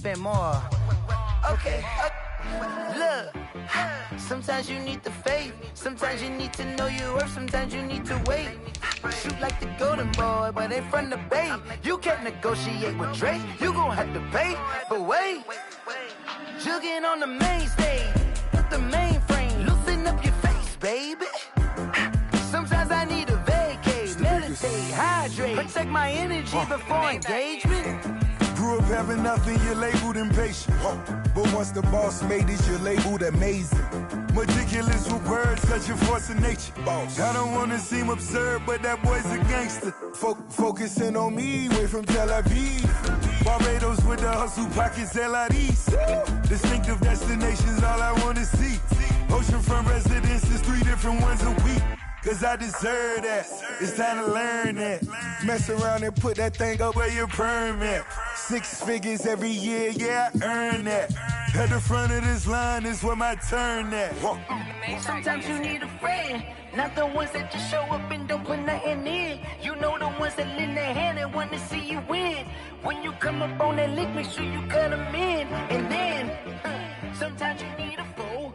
spend more. Okay. Look, sometimes you need the faith. Sometimes you need to know your worth. Sometimes you need to wait. Shoot like the golden boy, but they from the Bay. You can't negotiate with Drake. You gon' have to pay. But wait, jugging on the main stage. Put the mainframe. Loosen up your face, baby. Sometimes I need a vacate. Meditate, hydrate. Protect my energy before engagement. Grew up having nothing, you're labeled impatient. But once the boss made it, you're labeled amazing. Meticulous with words, such a force of nature. I don't wanna seem absurd, but that boy's a gangster. Focusing on me, way from Tel Aviv. Barbados with the hustle pockets, LIDs. Distinctive destinations, all I wanna see. Oceanfront residences, 3 different ones a week. Cause I deserve that, it's time to learn that. Mess around and put that thing up where your permit. 6 figures every year, yeah, I earn that. At the front of this line is where my turn at. Sometimes you need a friend, not the ones that just show up and don't put nothing in. You know the ones that lend their hand and want to see you win. When you come up on that lick, make sure you cut them in. And then, sometimes you need a fool.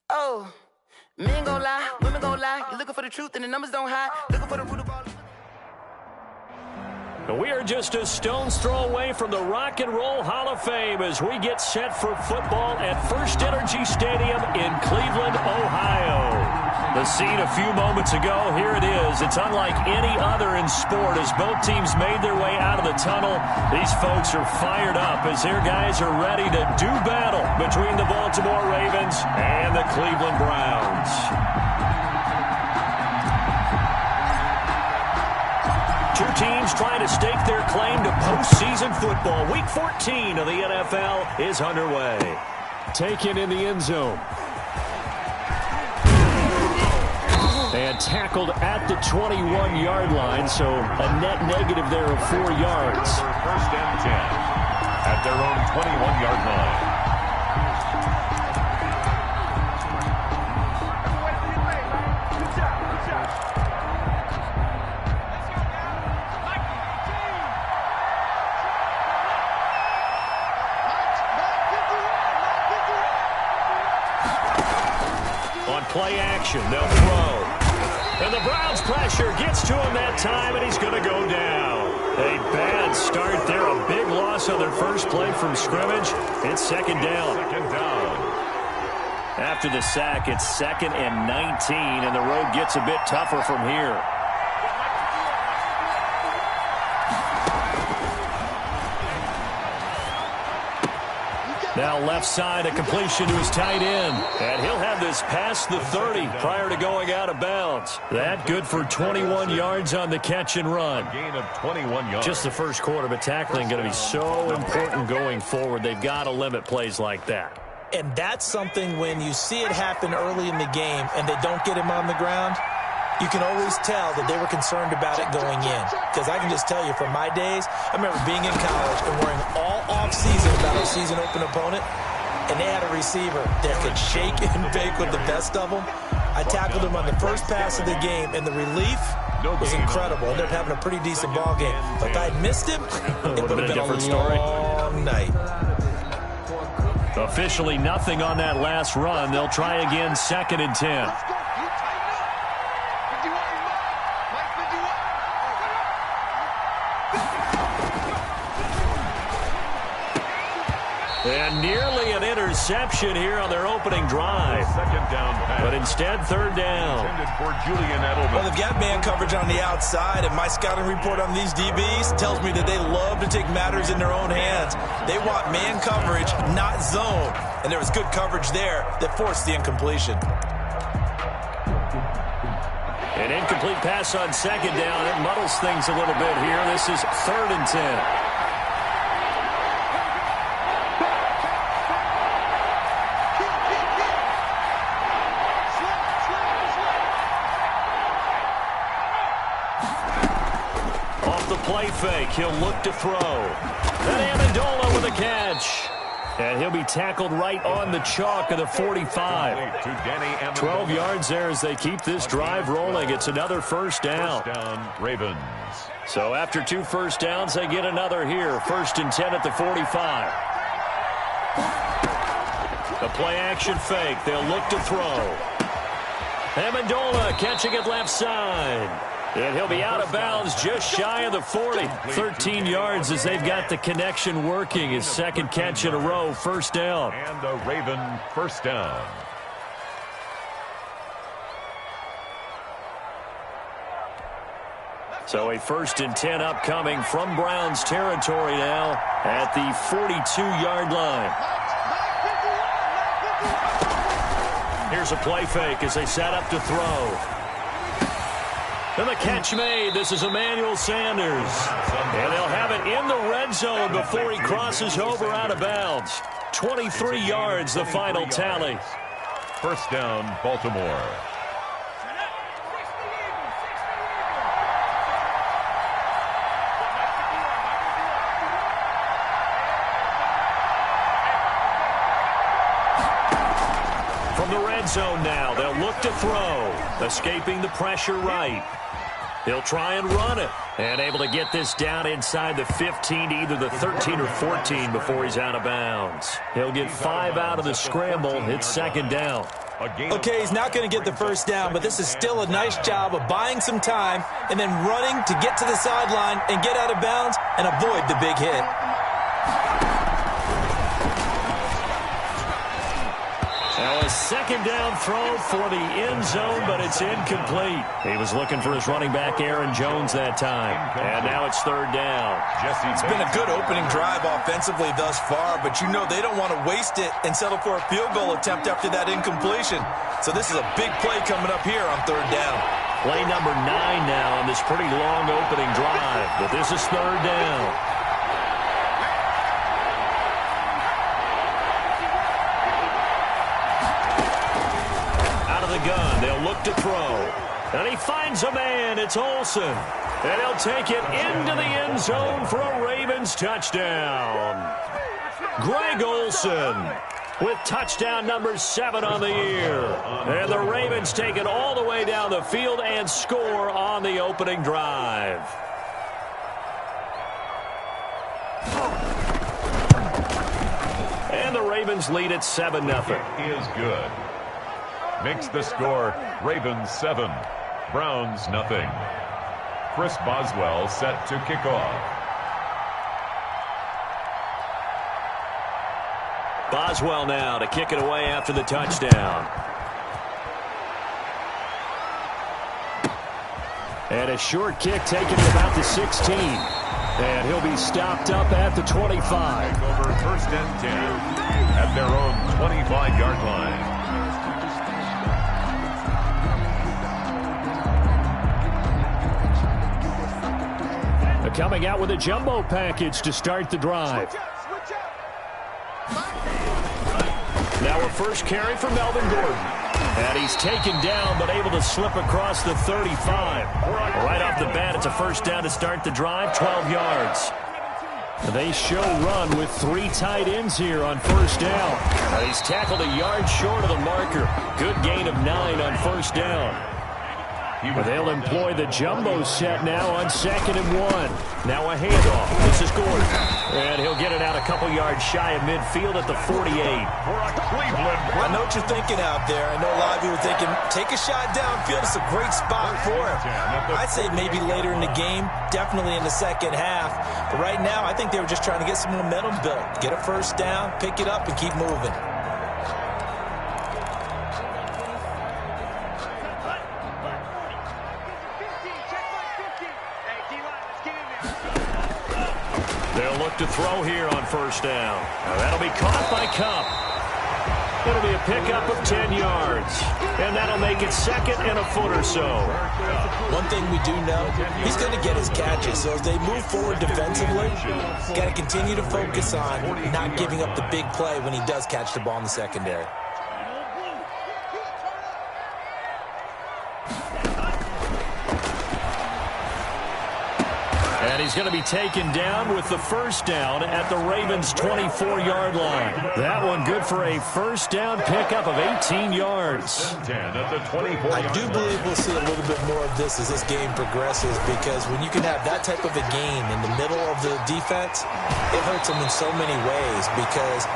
Oh. Men gon' lie, women gon' lie. You're looking for the truth and the numbers don't hide. Looking for the root of all. We are just a stone's throw away from the Rock and Roll Hall of Fame as we get set for football at First Energy Stadium in Cleveland, Ohio. The scene a few moments ago, here it is. It's unlike any other in sport as both teams made their way out of the tunnel. These folks are fired up as their guys are ready to do battle between the Baltimore Ravens and the Cleveland Browns. Two teams trying to stake their claim to postseason football. Week 14 of the NFL is underway. Taken in the end zone. And tackled at the 21-yard line, so a net negative there of 4 yards. First and 10 at their own 21-yard line. On play action, they'll throw. And the Browns pressure gets to him that time, and he's going to go down. A bad start there, a big loss on their first play from scrimmage. It's second down. After the sack, it's 2nd and 19, and the road gets a bit tougher from here. Now left side, a completion to his tight end. And he'll have this past the 30 prior to going out of bounds. That good for 21 yards on the catch and run. Gain of 21 yards. Just the first quarter, but tackling going to be so important going forward. They've got to limit plays like that. And that's something when you see it happen early in the game and they don't get him on the ground, you can always tell that they were concerned about it going in. Because I can just tell you from my days, I remember being in college and worrying all off-season about our season open opponent, and they had a receiver that could shake and bake with the best of them. I tackled him on the first pass of the game, and the relief was incredible. Ended up having a pretty decent ball game. But if I'd missed him, it would have been a different story. Long night. Officially nothing on that last run. They'll try again, 2nd and 10. And nearly an interception here on their opening drive. Second down pass. But instead, 3rd down. Intended for Julian Edelman. Well, they've got man coverage on the outside, and my scouting report on these DBs tells me that they love to take matters in their own hands. They want man coverage, not zone. And there was good coverage there that forced the incompletion. An incomplete pass on 2nd down. It muddles things a little bit here. This is 3rd and 10. Play fake. He'll look to throw. And Amendola with a catch. And he'll be tackled right on the chalk of the 45. 12 yards there as they keep this drive rolling. It's another first down. First down, Ravens. So after 2 first downs, they get another here. 1st and 10 at the 45. The play-action fake. They'll look to throw. Amendola catching it left side. And he'll be out of bounds just shy of the 40. 13 yards as they've got the connection working. His second catch in a row, 1st down. And a Raven 1st down. So a 1st and 10 upcoming from Browns territory now at the 42-yard line. Here's a play fake as they set up to throw. And the catch made. This is Emmanuel Sanders. And they'll have it in the red zone before he crosses over out of bounds. 23 yards, the final tally. 1st down, Baltimore. From the red zone now, they'll look to throw. Escaping the pressure right. He'll try and run it. And able to get this down inside the 15 to either the 13 or 14 before he's out of bounds. He'll get 5 out of the scramble. It's 2nd down. Okay, he's not going to get the 1st down, but this is still a nice job of buying some time and then running to get to the sideline and get out of bounds and avoid the big hit. Now a 2nd down throw for the end zone, but it's incomplete. He was looking for his running back, Aaron Jones, that time. And now it's 3rd down. It's been a good opening drive offensively thus far, but you know they don't want to waste it and settle for a field goal attempt after that incompletion. So this is a big play coming up here on 3rd down. Play number 9 now on this pretty long opening drive, but this is 3rd down. Gun. They'll look to throw. And he finds a man. It's Olsen. And he'll take it into the end zone for a Ravens touchdown. Greg Olsen with touchdown number 7 on the year. And the Ravens take it all the way down the field and score on the opening drive. And the Ravens lead at 7-0. It is good. Makes the score Ravens 7, Browns nothing. Chris Boswell set to kick off. Boswell now to kick it away after the touchdown. And a short kick taken to about the 16. And he'll be stopped up at the 25. Over 1st and 10 at their own 25-yard line. Coming out with a jumbo package to start the drive. Now a first carry for Melvin Gordon. And he's taken down but able to slip across the 35. Right off the bat, it's a 1st down to start the drive, 12 yards. They show run with 3 tight ends here on 1st down. And he's tackled a yard short of the marker. Good gain of 9 on 1st down. They'll employ the jumbo set now on 2nd and 1. Now a handoff. This is Gordon. And he'll get it out a couple yards shy of midfield at the 48. I know what you're thinking out there. I know a lot of you are thinking, take a shot downfield. It's a great spot for him. I'd say maybe later in the game, definitely in the 2nd half. But right now, I think they were just trying to get some momentum built. Get a 1st down, pick it up, and keep moving. They'll look to throw here on 1st down. Now that'll be caught by Kupp. It'll be a pickup of 10 yards. And that'll make it 2nd and a foot or so. One thing we do know, he's going to get his catches. So as they move forward defensively, got to continue to focus on not giving up the big play when he does catch the ball in the secondary. And he's going to be taken down with the first down at the Ravens' 24-yard line. That one good for a first down pickup of 18 yards. I do believe we'll see a little bit more of this as this game progresses, because when you can have that type of a gain in the middle of the defense, it hurts them in so many ways, because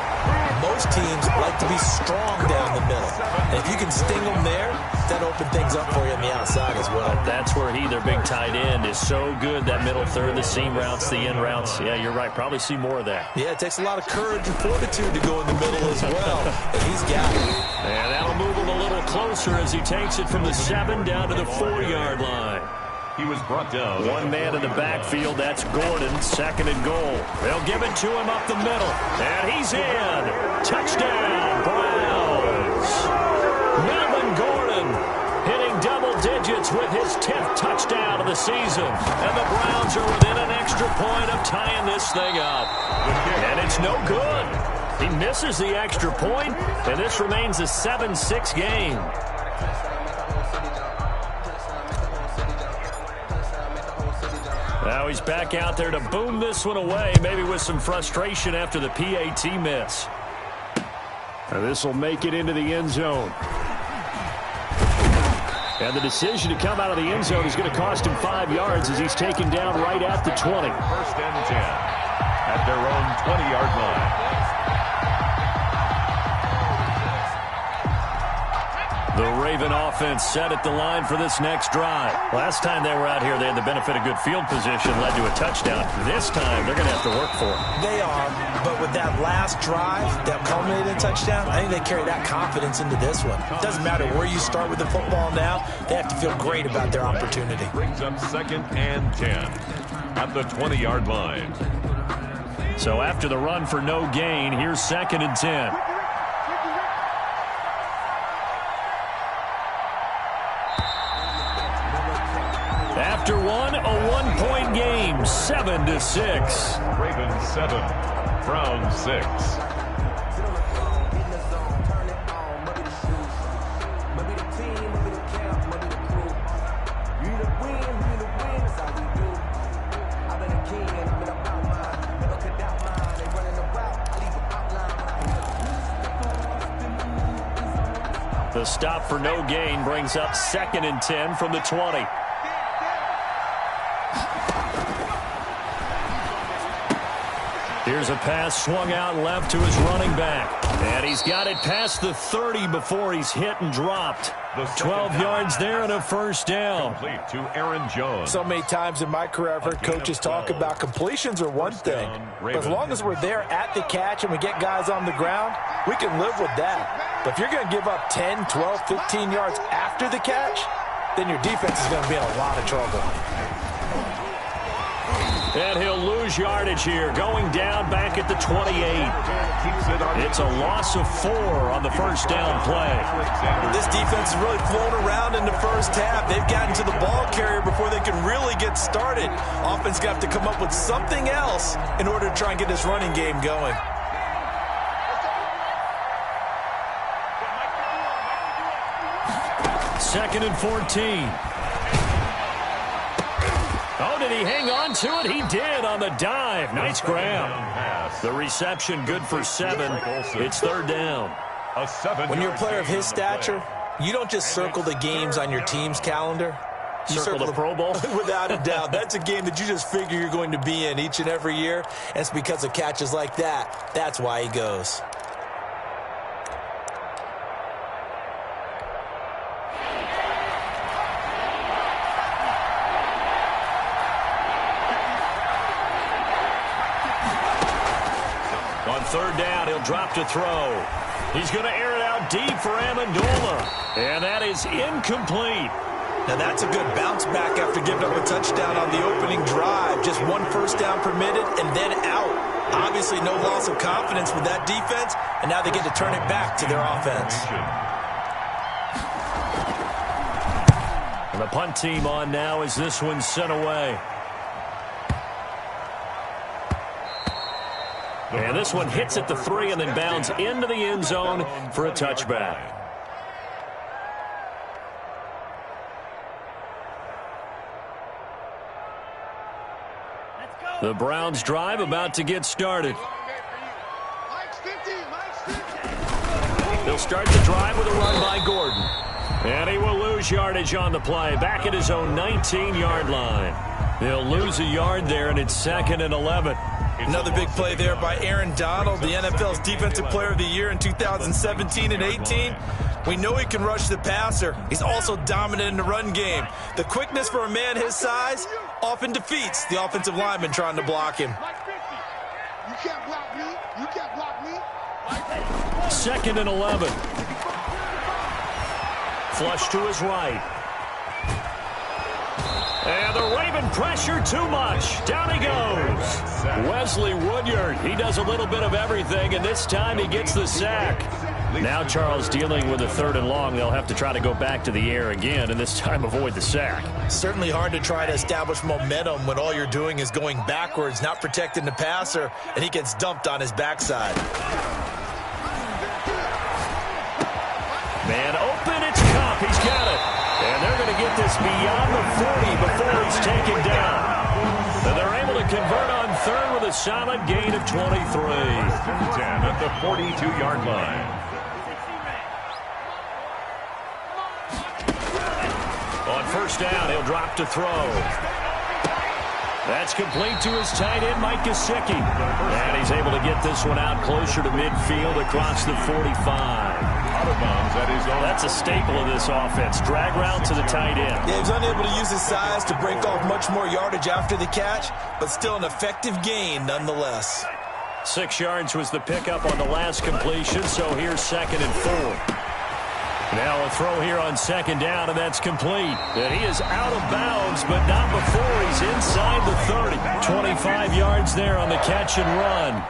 most teams like to be strong down the middle. And if you can sting them there, that opens things up for you on the outside as well. That's where their big tight end, is so good. That middle third, the seam routes, the in routes. Yeah, you're right. Probably see more of that. Yeah, it takes a lot of courage and fortitude to go in the middle as well. And he's got it. And that'll move him a little closer as he takes it from the 7 down to the 4-yard line. He was brought down. One man in the backfield. That's Gordon. 2nd and goal. They'll give it to him up the middle. And he's in. Touchdown, Browns. Melvin Gordon hitting double digits with his 10th touchdown of the season. And the Browns are within an extra point of tying this thing up. And it's no good. He misses the extra point, and this remains a 7-6 game. Now he's back out there to boom this one away, maybe with some frustration after the PAT miss. And this will make it into the end zone. And the decision to come out of the end zone is going to cost him 5 yards as he's taken down right at the 20. 1st and 10 at their own 20-yard line. The Raven offense set at the line for this next drive. Last time they were out here, they had the benefit of good field position, led to a touchdown. This time, they're going to have to work for it. They are, but with that last drive that culminated in a touchdown, I think they carry that confidence into this one. It doesn't matter where you start with the football now, they have to feel great about their opportunity. Brings up 2nd and 10 at the 20-yard line. So after the run for no gain, here's 2nd and 10. After one, a one-point game, 7-6. Ravens 7, Browns 6. The stop for no gain brings up 2nd and 10 from the 20. Here's a pass swung out left to his running back. And he's got it past the 30 before he's hit and dropped. 12 yards there and a first down. Complete to Aaron Jones. So many times in my career, I've heard coaches talk about completions are one thing. But as long as we're there at the catch and we get guys on the ground, we can live with that. But if you're going to give up 10, 12, 15 yards after the catch, then your defense is going to be in a lot of trouble. And he'll lose yardage here, going down back at the 28. It's a loss of 4 on the first down play. This defense is really flown around in the first half. They've gotten to the ball carrier before they can really get started. Offense got to come up with something else in order to try and get this running game going. Second and 14. Oh, did he hang on to it? He did on the dive. Nice grab. The reception good for 7. It's 3rd down. When you're a player of his stature, you don't just circle the games on your team's calendar. You circle the Pro Bowl? Without a doubt. That's a game that you just figure you're going to be in each and every year. And it's because of catches like that. That's why he goes. On 3rd down, he'll drop to throw. He's going to air it out deep for Amendola. And that is incomplete. Now that's a good bounce back after giving up a touchdown on the opening drive. Just 1 first down permitted and then out. Obviously no loss of confidence with that defense, and now they get to turn it back to their offense. And the punt team on now as this one's sent away. And this one hits at the 3 and then bounds into the end zone for a touchback. The Browns drive about to get started. They'll start the drive with a run by Gordon. And he will lose yardage on the play. Back at his own 19-yard line. They'll lose a yard there, and it's 2nd and 11. Another big play there by Aaron Donald, the NFL's Defensive Player of the Year in 2017 and 18. We know he can rush the passer. He's also dominant in the run game. The quickness for a man his size often defeats the offensive lineman trying to block him. You can't block me. You can't block me. 2nd and 11. Flush to his right. And the Raven pressure too much. Down he goes. Wesley Woodyard. He does a little bit of everything, and this time he gets the sack. Now Charles dealing with a 3rd and long. They'll have to try to go back to the air again, and this time avoid the sack. Certainly hard to try to establish momentum when all you're doing is going backwards, not protecting the passer, and he gets dumped on his backside. Man open, it's Kupp. He's got it. And they're going to get this beyond the 40 before he's taken down. And they're able to convert on 3rd with a solid gain of 23. 10 at the 42-yard line. On 1st down, he'll drop to throw. That's complete to his tight end, Mike Gesicki. And he's able to get this one out closer to midfield across the 45. Out of bounds at his own. That's a staple of this offense. Drag route to the tight end. Yeah, he was unable to use his size to break off much more yardage after the catch, but still an effective gain nonetheless. 6 yards was the pickup on the last completion, so here's 2nd and 4. Now a throw here on 2nd down, and that's complete. And he is out of bounds, but not before he's inside the 30. 25 yards there on the catch and run.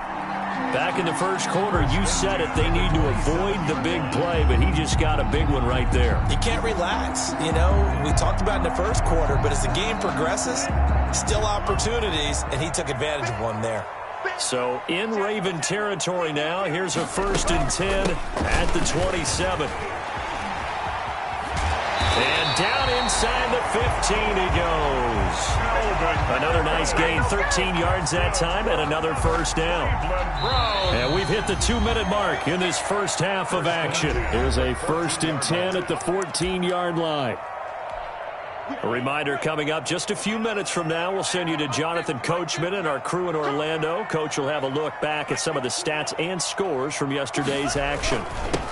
Back in the first quarter, you said it, they need to avoid the big play, but he just got a big one right there. You can't relax. You know, we talked about in the first quarter, but as the game progresses, still opportunities, and he took advantage of one there. So in Raven territory now, here's a 1st and 10 at the 27. And down inside the 15 he goes. Another nice gain, 13 yards that time, and another 1st down. And we've hit the 2-minute mark in this first half of action. Here's a 1st and 10 at the 14-yard line. A reminder coming up just a few minutes from now, we'll send you to Jonathan Coachman and our crew in Orlando. Coach will have a look back at some of the stats and scores from yesterday's action.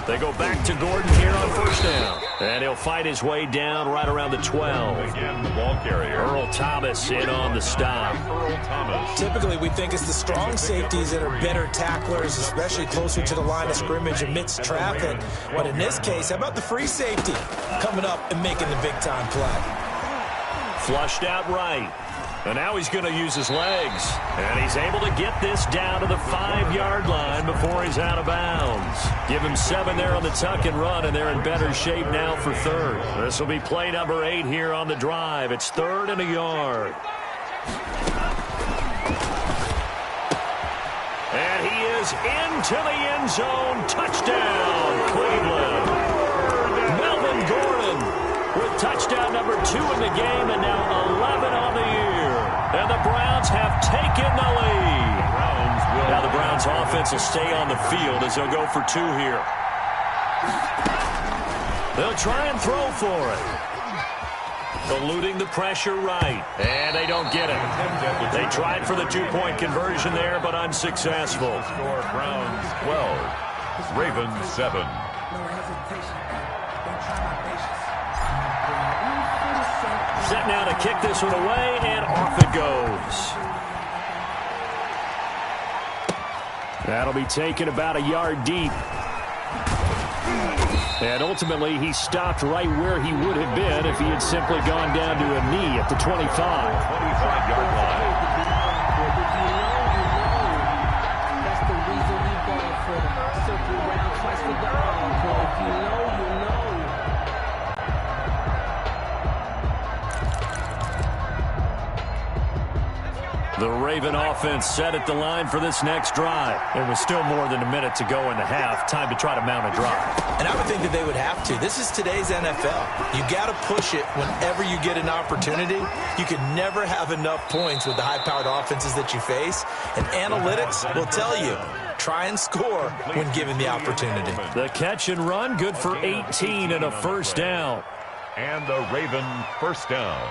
They go back to Gordon here on 1st down. And he'll fight his way down right around the 12. Again, the ball carrier. Earl Thomas in on the stop. Earl Thomas. Typically, we think it's the strong safeties that are better tacklers, especially closer to the line of scrimmage amidst traffic. But in this case, how about the free safety coming up and making the big-time play? Flushed out right. And now he's going to use his legs. And he's able to get this down to the 5-yard line before he's out of bounds. Give him 7 there on the tuck and run, and they're in better shape now for 3rd. This will be play number 8 here on the drive. It's 3rd and a yard. And he is into the end zone. Touchdown, Cleveland. Melvin Gordon with touchdown number 2 in the game, and now 11 on the year. And the Browns have taken the lead. Now the Browns offense will stay on the field as they'll go for 2 here. They'll try and throw for it. Eluding the pressure right. And they don't get it. They tried for the 2-point conversion there, but unsuccessful. Score Browns 12. Ravens 7. Set now to kick this one away, and off it goes. That'll be taken about a yard deep. And ultimately, he stopped right where he would have been if he had simply gone down to a knee at the 25. 25-yard line. That's the reason we go for the circle round twice with the encore. If you know, you know. The The Raven offense set at the line for this next drive. There was still more than a minute to go in the half. Time to try to mount a drive. And I would think that they would have to. This is today's NFL. You got to push it whenever you get an opportunity. You can never have enough points with the high-powered offenses that you face. And analytics will tell you, try and score when given the opportunity. The catch and run, good for 18 and a first down. And the Raven first down.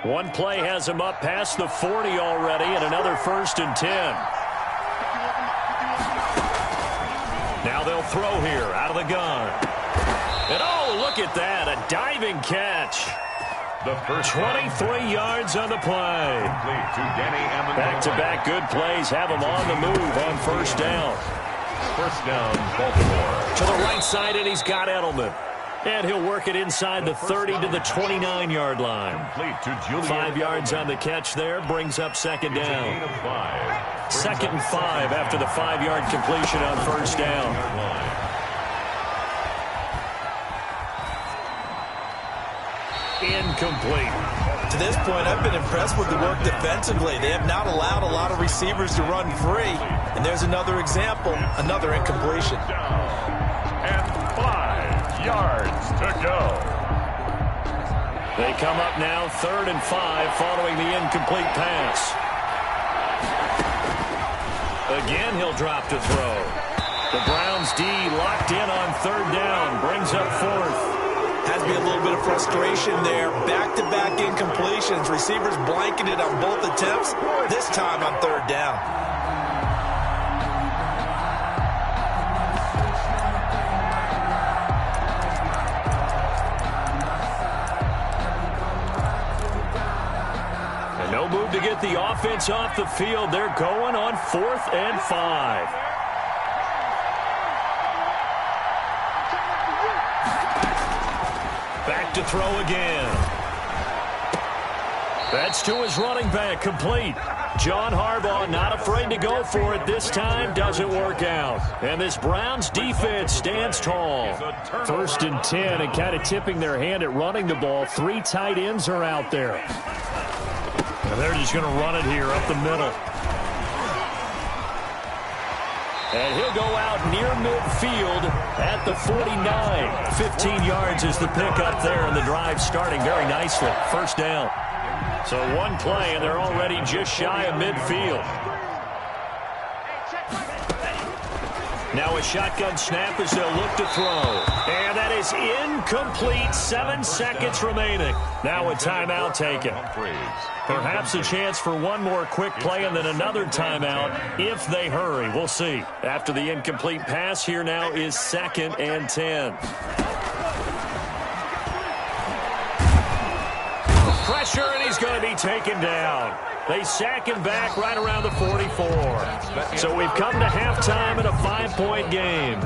One play has him up past the 40 already, and another 1st and 10. Now they'll throw here out of the gun. And oh, look at that, a diving catch. The first 23 yards on the play. To Danny Amendola. Back-to-back good plays have him on the move on first down. First down, Baltimore. To the right side, and he's got Edelman. And he'll work it inside the 30 to the 29-yard line. 5 yards on the catch there, brings up second down. 2nd and 5 after the 5-yard completion on first down. Incomplete. To this point, I've been impressed with the work defensively. They have not allowed a lot of receivers to run free. And there's another example, another incompletion. And 5 yards to go. They come up now 3rd and 5 following the incomplete pass. Again, he'll drop to throw. The Browns D locked in on 3rd down, brings up 4th. Has to be a little bit of frustration there. Back-to-back incompletions. Receivers blanketed on both attempts, this time on 3rd down. And no move to get the offense off the field. They're going on 4th and 5. Back to throw again. That's to his running back, complete. John Harbaugh not afraid to go for it this time. Doesn't work out. And this Browns defense stands tall. 1st and 10 and kind of tipping their hand at running the ball. 3 tight ends are out there. And they're just going to run it here up the middle. And he'll go out near midfield at the 49. 15 yards is the pickup there, and the drive starting very nicely. First down. So one play, and they're already just shy of midfield. Now a shotgun snap as they'll look to throw. And that is incomplete. 7 seconds remaining. Now a timeout taken. Perhaps a chance for one more quick play and then another timeout if they hurry. We'll see. After the incomplete pass, here now is 2nd and 10. Pressure, and he's going to be taken down. They sack him back right around the 44. So we've come to halftime in a 5-point game.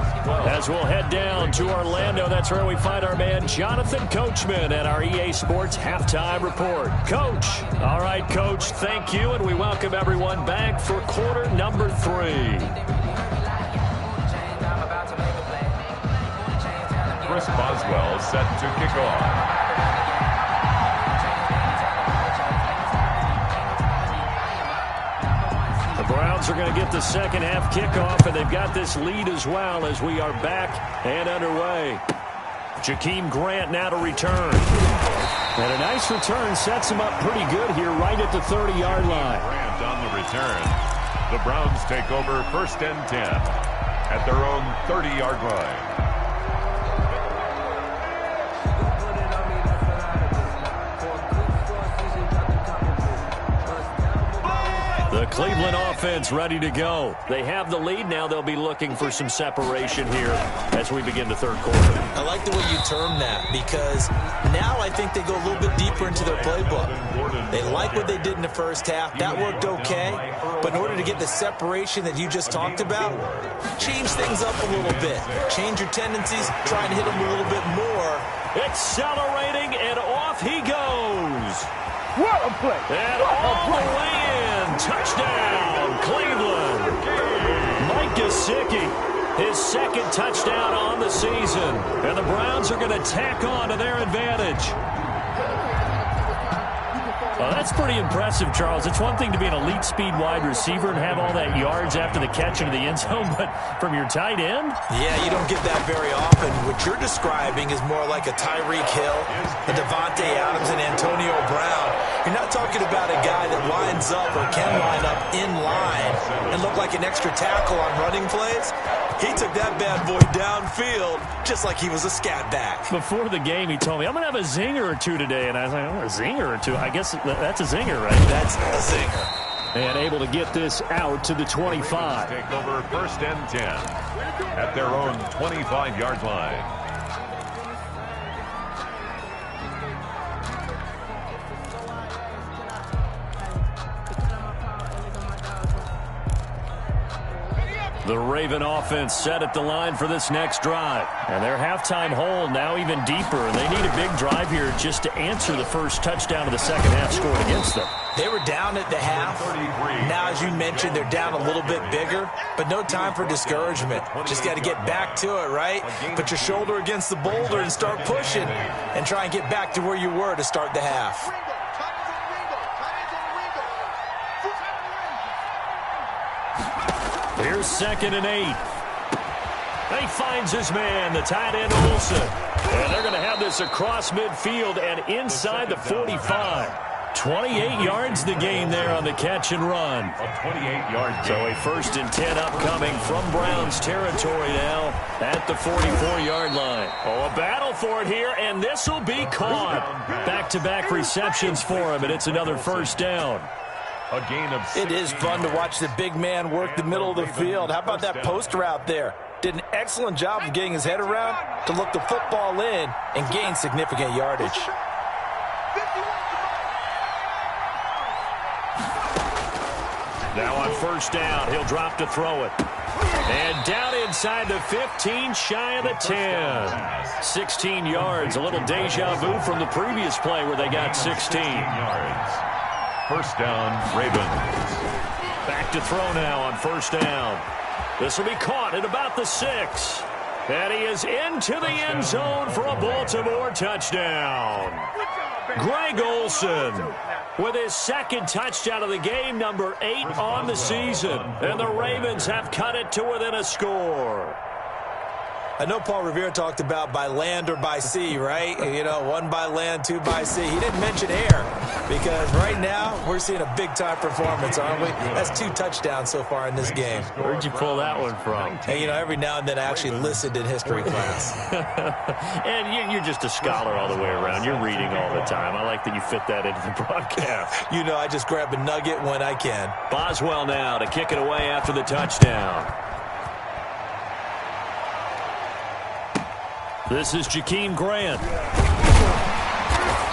As we'll head down to Orlando, that's where we find our man Jonathan Coachman at our EA Sports Halftime Report. Coach. All right, Coach, thank you, and we welcome everyone back for quarter number 3. Chris Boswell set to kick off. Browns are going to get the second half kickoff, and they've got this lead as well as we are back and underway. Jakeem Grant now to return. And a nice return sets him up pretty good here right at the 30-yard line. Grant on the return. The Browns take over 1st and 10 at their own 30-yard line. The Cleveland offense ready to go. They have the lead now. They'll be looking for some separation here as we begin the 3rd quarter. I like the way you term that because now I think they go a little bit deeper into their playbook. They like what they did in the first half. That worked okay. But in order to get the separation that you just talked about, change things up a little bit. Change your tendencies. Try and hit them a little bit more. Accelerating, and off he goes. What a play. And all the way in. Touchdown, Cleveland. Mike Gesicki, his second touchdown on the season. And the Browns are going to tack on to their advantage. Well, that's pretty impressive, Charles. It's one thing to be an elite speed wide receiver and have all that yards after the catch into the end zone, but from your tight end? Yeah, you don't get that very often. What you're describing is more like a Tyreek Hill, a Devontae Adams, and Antonio Brown. You're not talking about a guy that lines up or can line up in line and look like an extra tackle on running plays. He took that bad boy downfield just like he was a scat back. Before the game, he told me, I'm going to have a zinger or two today. And I was like, oh, a zinger or two? I guess that's a zinger, right? That's a zinger. And able to get this out to the 25. Take over 1st and 10 at their own 25-yard line. The Raven offense set at the line for this next drive. And their halftime hold now even deeper. And they need a big drive here just to answer the first touchdown of the second half scored against them. They were down at the half. Now, as you mentioned, they're down a little bit bigger, but no time for discouragement. Just got to get back to it, right? Put your shoulder against the boulder and start pushing and try and get back to where you were to start the half. Here's 2nd and 8. He finds his man, the tight end Olsen. And they're going to have this across midfield and inside the 45. 28 yards the gain there on the catch and run. A 28-yard gain. So a 1st and 10 upcoming from Browns territory now at the 44-yard line. Oh, a battle for it here, and this will be caught. Back-to-back receptions for him, and it's another 1st down. A gain of 16. It is fun to watch the big man work the middle of the field. How about that post route there? Did an excellent job of getting his head around to look the football in and gain significant yardage. Now on 1st down, he'll drop to throw it. And down inside the 15, shy of the 10. 16 yards, a little deja vu from the previous play where they got 16 yards. 1st down, Ravens. Back to throw now on 1st down. This will be caught at about the 6. And he is into the end zone for a Baltimore touchdown. Greg Olsen with his 2nd touchdown of the game, number 8 on the season. And the Ravens have cut it to within a score. I know Paul Revere talked about by land or by sea, right? You know, 1 by land, 2 by sea. He didn't mention air because right now we're seeing a big-time performance, aren't we? That's 2 touchdowns so far in this game. Where'd you pull that one from? And, you know, every now and then I actually listened in history class. And you're just a scholar all the way around. You're reading all the time. I like that you fit that into the broadcast. You know, I just grab a nugget when I can. Boswell now to kick it away after the touchdown. This is Jakeem Grant.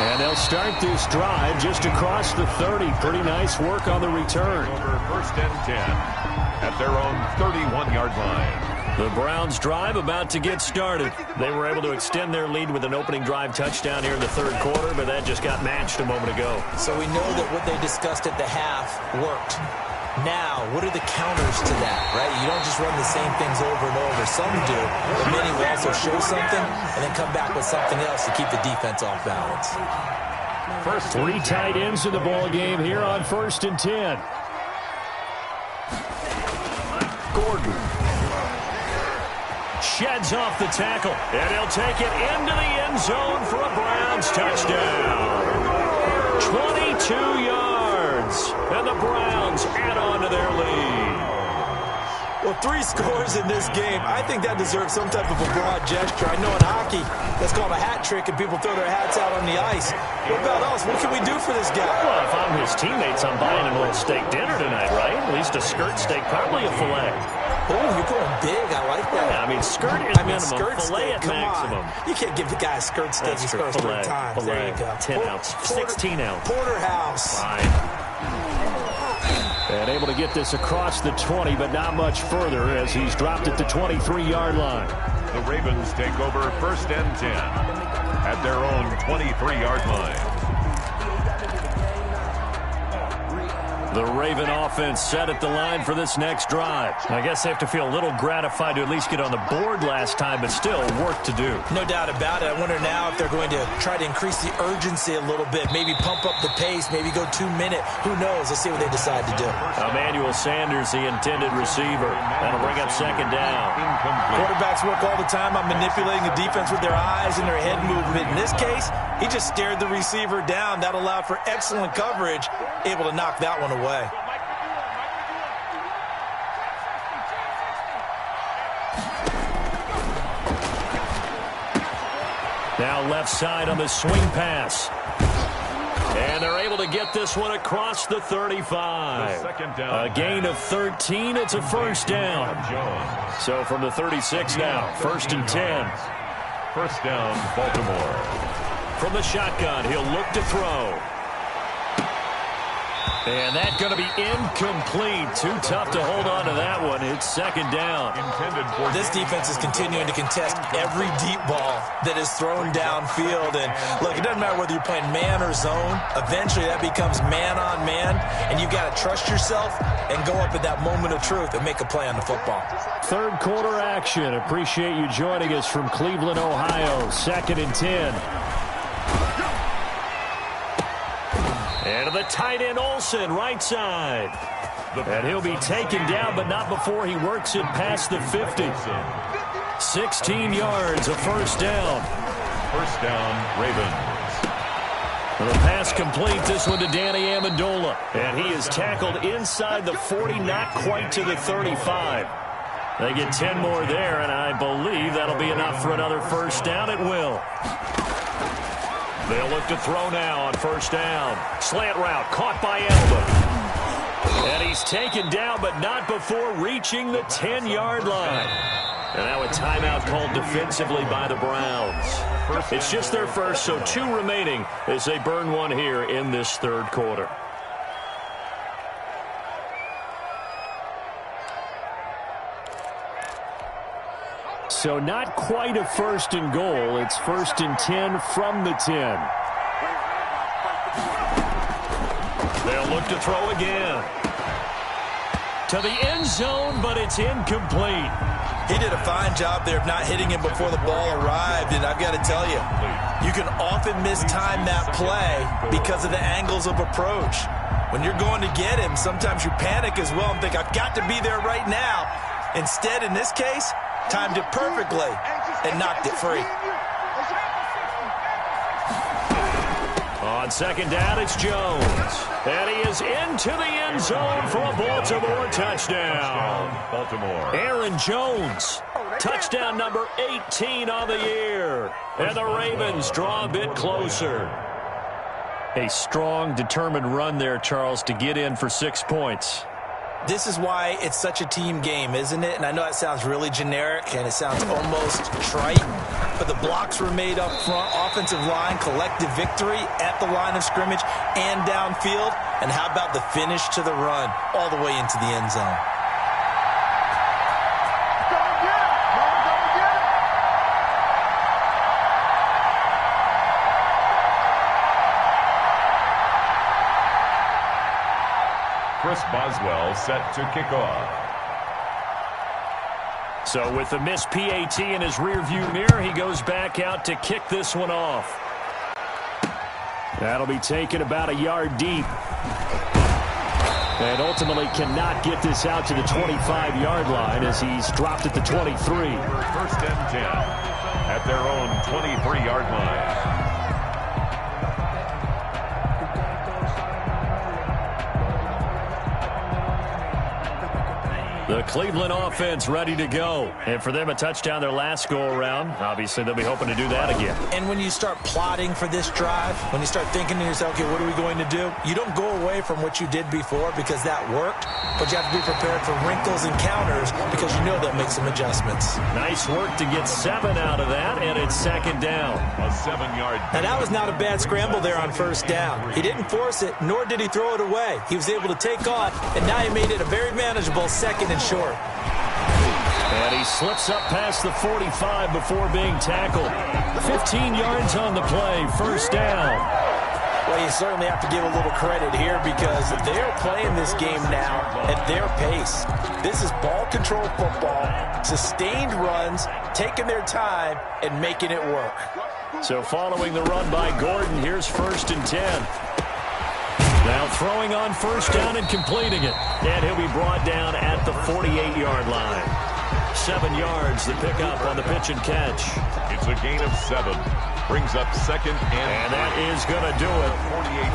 And they'll start this drive just across the 30. Pretty nice work on the return. Over 1st and 10 at their own 31-yard line. The Browns drive about to get started. They were able to extend their lead with an opening drive touchdown here in the 3rd quarter, but that just got matched a moment ago. So we know that what they discussed at the half worked. Now, what are the counters to that, right? You don't just run the same things over and over. Some do, but many will also show something and then come back with something else to keep the defense off balance. 3 tight ends in the ball game here on 1st and 10. Gordon sheds off the tackle, and he'll take it into the end zone for a Browns touchdown. 22 yards, and the Browns add on to their lead. Well, 3 scores in this game. I think that deserves some type of a broad gesture. I know in hockey, that's called a hat trick, and people throw their hats out on the ice. What about us? What can we do for this guy? Well, if I'm his teammates, I'm buying him a little steak dinner tonight, right? At least a skirt steak, probably a filet. Oh, you're going big. I like that. Yeah, I mean, skirt is minimum, skirt filet steak, at maximum. You can't give the guy a skirt steak his first 3 times. There you go. 10 ounce, 16 ounce. Porterhouse. Fine. And able to get this across the 20, but not much further as he's dropped at the 23-yard line. The Ravens take over 1st and 10 at their own 23-yard line. The Raven offense set at the line for this next drive. I guess they have to feel a little gratified to at least get on the board last time, but still work to do. No doubt about it. I wonder now if they're going to try to increase the urgency a little bit, maybe pump up the pace, maybe go 2-minute. Who knows? Let's see what they decide to do. Emmanuel Sanders, the intended receiver. That'll bring up second down. Quarterbacks work all the time on manipulating the defense with their eyes and their head movement. In this case, he just stared the receiver down. That allowed for excellent coverage, able to knock that one away. Now left side on the swing pass. And they're able to get this one across the 35. A gain of 13. It's a first down. So from the 36 now, 1st and 10. First down, Baltimore. From the shotgun, he'll look to throw. And that's going to be incomplete. Too tough to hold on to that one. It's second down. This defense is continuing to contest every deep ball that is thrown downfield. And look, it doesn't matter whether you're playing man or zone. Eventually that becomes man on man. And you got to trust yourself and go up at that moment of truth and make a play on the football. Third quarter action. Appreciate you joining us from Cleveland, Ohio. 2nd and 10. And to the tight end, Olsen, right side. And he'll be taken down, but not before he works it past the 50. 16 yards, a first down. First down, Ravens. The pass complete, this one to Danny Amendola. And he is tackled inside the 40, not quite to the 35. They get 10 more there, and I believe that'll be enough for another first down. It will. They'll look to throw now on first down. Slant route caught by Elba. And he's taken down, but not before reaching the 10-yard line. And now a timeout called defensively by the Browns. It's just their first, so 2 remaining as they burn one here in this third quarter. So not quite a 1st and goal. It's 1st and 10 from the 10. They'll look to throw again. To the end zone, but it's incomplete. He did a fine job there of not hitting him before the ball arrived. And I've got to tell you, you can often mistime that play because of the angles of approach. When you're going to get him, sometimes you panic as well and think, I've got to be there right now. Instead, in this case, timed it perfectly and knocked it free. On second down, it's Jones. And he is into the end zone for a Baltimore touchdown. Baltimore. Aaron Jones, touchdown number 18 on the year. And the Ravens draw a bit closer. A strong, determined run there, Charles, to get in for 6 points. This is why it's such a team game, isn't it? And I know that sounds really generic and it sounds almost trite, but the blocks were made up front, offensive line, collective victory at the line of scrimmage and downfield. And how about the finish to the run all the way into the end zone? Chris Boswell set to kick off. So with the missed PAT in his rearview mirror, he goes back out to kick this one off. That'll be taken about a yard deep. And ultimately cannot get this out to the 25-yard line as he's dropped at the 23. 1st and 10 at their own 23-yard line. The Cleveland offense ready to go. And for them, a touchdown their last go-around. Obviously, they'll be hoping to do that again. And when you start plotting for this drive, when you start thinking to yourself, okay, what are we going to do? You don't go away from what you did before because that worked, but you have to be prepared for wrinkles and counters because you know they'll make some adjustments. Nice work to get 7 out of that, and it's second down. A 7-yard. Now, that was not a bad scramble there on first down. He didn't force it, nor did he throw it away. He was able to take off, and now he made it a very manageable 2nd and short. And he slips up past the 45 before being tackled. 15 yards on the play, first down. Well, you certainly have to give a little credit here because they're playing this game now at their pace. This is ball control football, sustained runs, taking their time, and making it work. So following the run by Gordon, here's 1st and 10. Now throwing on 1st down and completing it. And he'll be brought down at the 48-yard line. 7 yards, the pickup on the pitch and catch. It's a gain of 7. Brings up 2nd and that is going to do it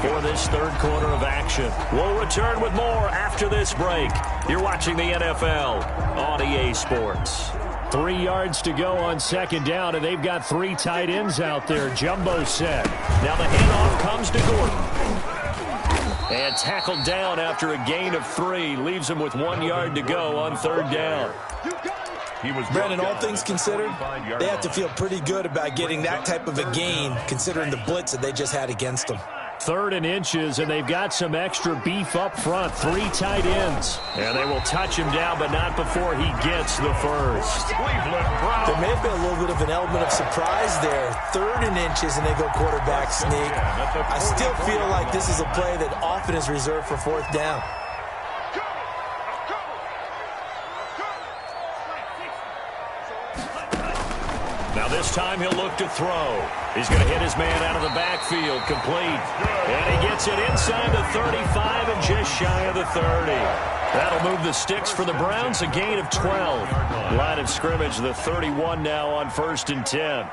for this 3rd quarter of action. We'll return with more after this break. You're watching the NFL on EA Sports. 3 yards to go on 2nd down, and they've got 3 tight ends out there. Jumbo set. Now the handoff comes to Gordon. And tackled down after a gain of 3. Leaves him with 1 yard to go on 3rd down. Brandon, all things considered, they have to feel pretty good about getting that type of a gain considering the blitz that they just had against them. 3rd and inches, and they've got some extra beef up front. 3 tight ends. And they will touch him down, but not before he gets the first. There may have been a little bit of an element of surprise there. 3rd and inches, and they go quarterback sneak. I still feel like this is a play that often is reserved for 4th down. Now this time he'll look to throw. He's going to hit his man out of the backfield, complete. And he gets it inside the 35 and just shy of the 30. That'll move the sticks for the Browns, a gain of 12. Line of scrimmage, the 31 now on 1st and 10.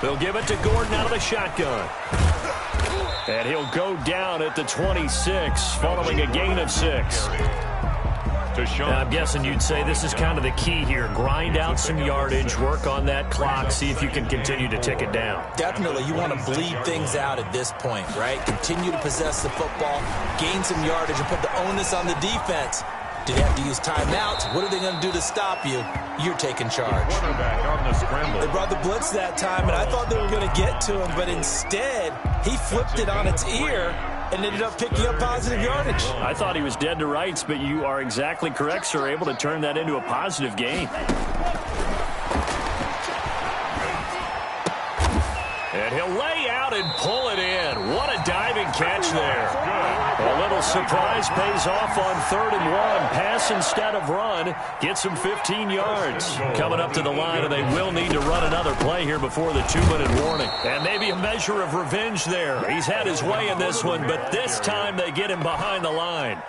They'll give it to Gordon out of the shotgun. And he'll go down at the 26, following a gain of 6. Now, I'm guessing you'd say this is kind of the key here. Grind out some yardage, work on that clock, see if you can continue to tick it down. Definitely. You want to bleed things out at this point, right? Continue to possess the football, gain some yardage, and put the onus on the defense. Do they have to use timeouts? What are they going to do to stop you? You're taking charge. Quarterback on the scramble. They brought the blitz that time, and I thought they were going to get to him, but instead, he flipped it on its ear and ended up picking up positive yardage. I thought he was dead to rights, but you are exactly correct, sir. Able to turn that into a positive gain. And he'll lay out and pull it in. What a diving catch there. A little surprise pays off on 3rd and 1. Pass instead of run. Gets him 15 yards. Coming up to the line, and they will need to run another play here before the 2-minute warning. And maybe a measure of revenge there. He's had his way in this one, but this time they get him behind the line.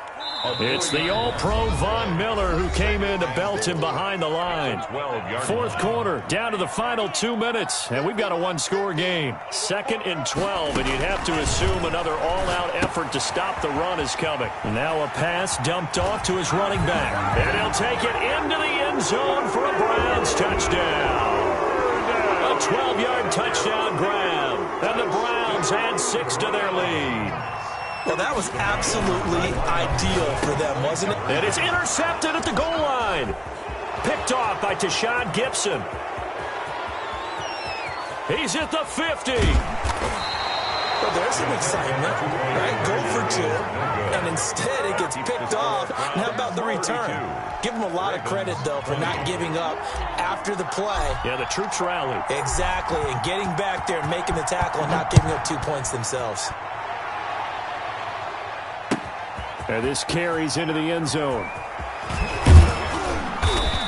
It's the All-Pro Von Miller who came in to belt him behind the line. 4th quarter, down to the final 2 minutes, and we've got a 1-score game. 2nd and 12, and you'd have to assume another all-out effort to stop the run is coming. Now a pass dumped off to his running back, and he'll take it into the end zone for a Browns touchdown. A 12-yard touchdown grab, and the Browns add 6 to their lead. Well, that was absolutely ideal for them, wasn't it? And it's intercepted at the goal line. Picked off by Tashad Gibson. He's at the 50. Well, there's some excitement, right? Go for 2, and instead it gets picked off. And how about the return? Give them a lot of credit, though, for not giving up after the play. Yeah, the troops rallied. Exactly, and getting back there and making the tackle and not giving up 2 points themselves. And this carries into the end zone.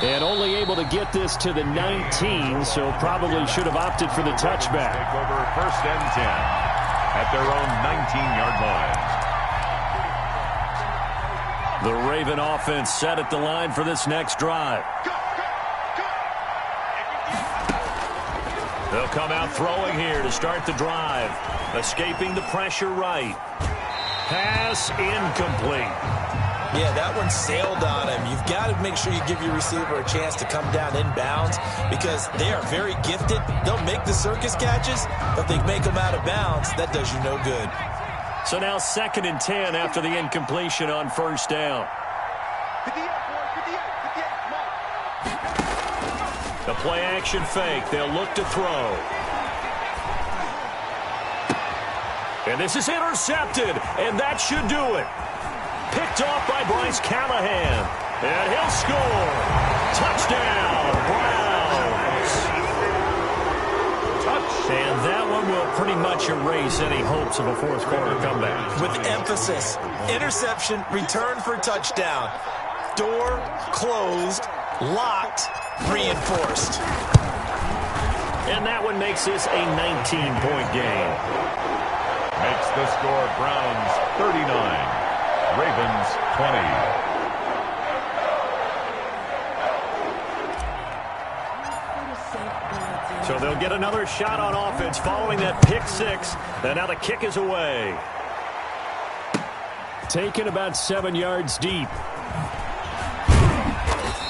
And only able to get this to the 19, so probably should have opted for the touchback. Take over 1st and 10 at their own 19-yard line. The Raven offense set at the line for this next drive. They'll come out throwing here to start the drive. Escaping the pressure right. Pass incomplete. Yeah, that one sailed on him. You've got to make sure you give your receiver a chance to come down inbounds because they are very gifted. They'll make the circus catches, but they make them out of bounds. That does you no good. So now 2nd and 10 after the incompletion on 1st down. The play action fake. They'll look to throw. And this is intercepted, and that should do it. Picked off by Bryce Callahan, and he'll score. Touchdown, Browns. And that one will pretty much erase any hopes of a fourth-quarter comeback. With emphasis, interception, return for touchdown. Door closed, locked, reinforced. And that one makes this a 19-point game. Makes the score Browns 39, Ravens 20. So they'll get another shot on offense following that pick six. And now the kick is away. Taken about 7 yards deep.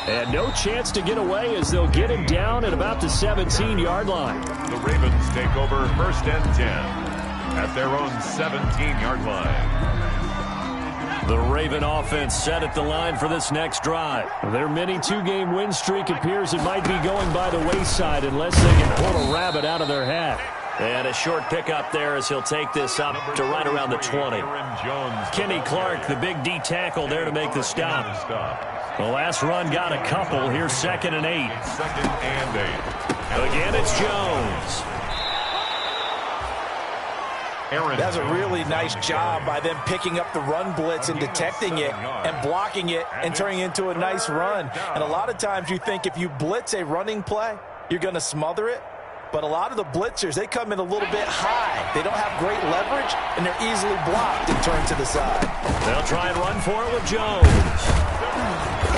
And no chance to get away as they'll get him down at about the 17-yard line. The Ravens take over 1st and 10 at their own 17-yard line. The Raven offense set at the line for this next drive. Their mini two-game win streak appears it might be going by the wayside unless they can pull a rabbit out of their hat. And a short pickup there as he'll take this up to right around the 20. Kenny Clark, the big D tackle there to make the stop. The last run got a couple. Here's 2nd and 8. 2nd and 8. Again, it's Jones. That's a really nice job by them picking up the run blitz and detecting it and blocking it and turning it into a nice run. And a lot of times you think if you blitz a running play, you're going to smother it. But a lot of the blitzers, they come in a little bit high. They don't have great leverage, and they're easily blocked and turned to the side. They'll try and run for it with Jones.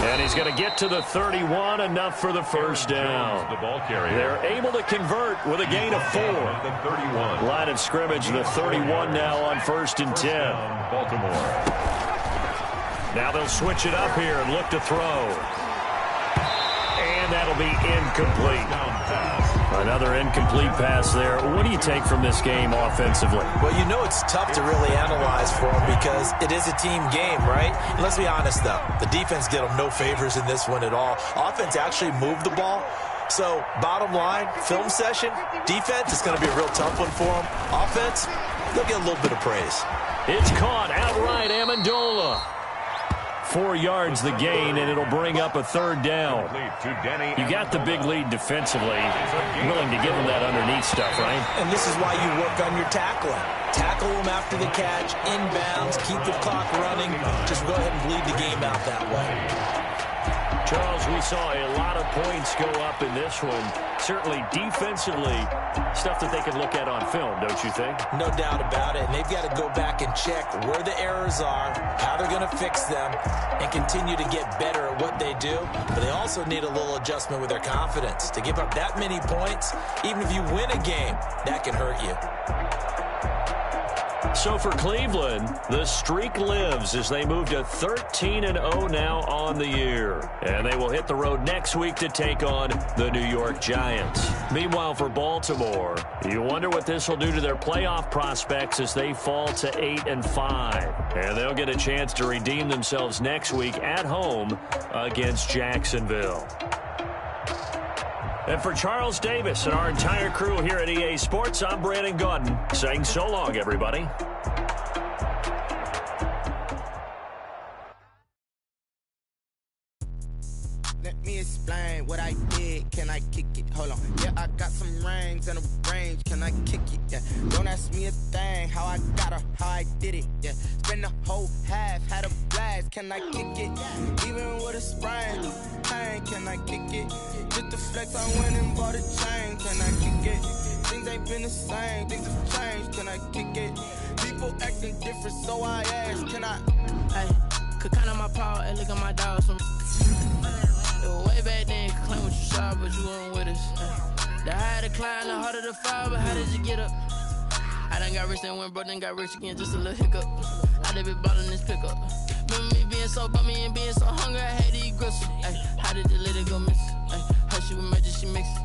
And he's going to get to the 31, enough for the first down. The ball carrier. They're able to convert with a gain of 4. The 31. Line of scrimmage, the 31 now on 1st and 10. Baltimore. Now they'll switch it up here and look to throw. And that'll be incomplete. Another incomplete pass there. What do you take from this game offensively? Well, you know it's tough to really analyze for them because it is a team game, right? And let's be honest, though. The defense did them no favors in this one at all. Offense actually moved the ball. So, bottom line, film session, defense is going to be a real tough one for them. Offense, they'll get a little bit of praise. It's caught outright, Amendola. 4 yards the gain, and it'll bring up a 3rd down. You got the big lead defensively. Willing to give them that underneath stuff, right? And this is why you work on your tackling. Tackle them after the catch, inbounds, keep the clock running. Just go ahead and bleed the game out that way. Charles, we saw a lot of points go up in this one. Certainly defensively, stuff that they can look at on film, don't you think? No doubt about it. And they've got to go back and check where the errors are, how they're going to fix them, and continue to get better at what they do. But they also need a little adjustment with their confidence. To give up that many points, even if you win a game, that can hurt you. So for Cleveland, the streak lives as they move to 13-0 now on the year. And they will hit the road next week to take on the New York Giants. Meanwhile, for Baltimore, you wonder what this will do to their playoff prospects as they fall to 8-5. And they'll get a chance to redeem themselves next week at home against Jacksonville. And for Charles Davis and our entire crew here at EA Sports, I'm Brandon Gaudin saying so long, everybody. Let me explain what I did. Can I kick it? Hold on. Yeah, I got some rings and a range. Can I kick it? Yeah. Don't ask me a thing. How I got her, how I did it. Yeah. Spend the whole half, had a blast. Can I kick it? Even with a sprain, pain. Can I kick it? Just the flex, I went and bought a chain. Can I kick it? Things ain't been the same. Things have changed. Can I kick it? People acting different, so I asked. Can I? Hey, could count on my power and look at my dogs from. Way back then, could claim what you saw, but you weren't with us. The higher the climb, the harder the fall, but how did you get up? I done got rich and went broke, then got rich again, just a little hiccup. I done been ballin' this pickup. Remember me being so bummy and being so hungry, I had to eat gristle. How did the lady go miss? Her she with magic, she mixed.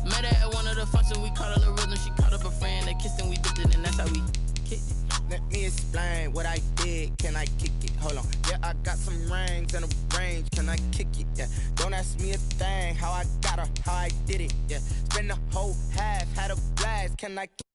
Met her at one of the functions, we caught her the rhythm, she caught up a friend, they kissed and we dipped it, and that's how we kicked it. Let me explain what I did. Can I kick it? Hold on. Yeah, I got some rings and a range. Can I kick it? Yeah. Don't ask me a thing. How I got her, how I did it. Yeah. Spend the whole half, had a blast. Can I kick it?